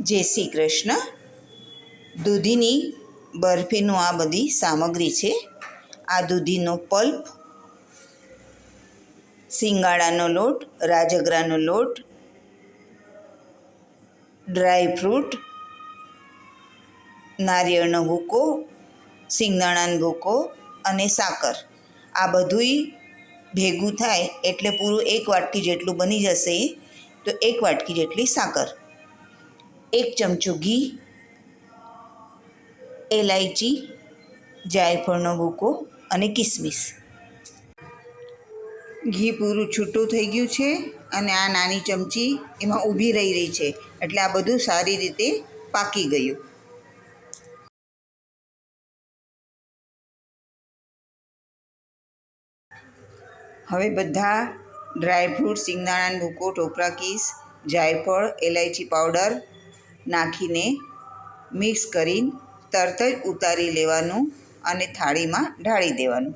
જય શ્રી કૃષ્ણ. દૂધીની બરફીનું આ બધી સામગ્રી છે. આ દૂધીનો પલ્પ, સિંગાડાનો લોટ, રાજગરાનો લોટ, ડ્રાય ફ્રૂટ, નારિયેળનો ભૂકો, સિંગદાણાનો ભૂકો અને સાકર. આ બધુંય ભેગું થાય એટલે પૂરું 1 વાટકી જેટલું બની જશે. તો 1 વાટકી જેટલી સાકર, 1 ચમચું ઘી, એલાયચી, જાયફળનો ભૂકો અને કિસમિસ. ઘી પૂરું છૂટું થઈ ગયું છે અને આ નાની ચમચી એમાં ઊભી રહી છે, એટલે આ બધું સારી રીતે પાકી ગયું. હવે બધા ડ્રાયફ્રૂટ, સિંગદાણાનો ભૂકો, ટોપરા કીસ, જાયફળ, એલાયચી પાવડર નાખીને મિક્સ કરીને તરત જ ઉતારી લેવાનું અને થાળીમાં ઢાળી દેવાનું.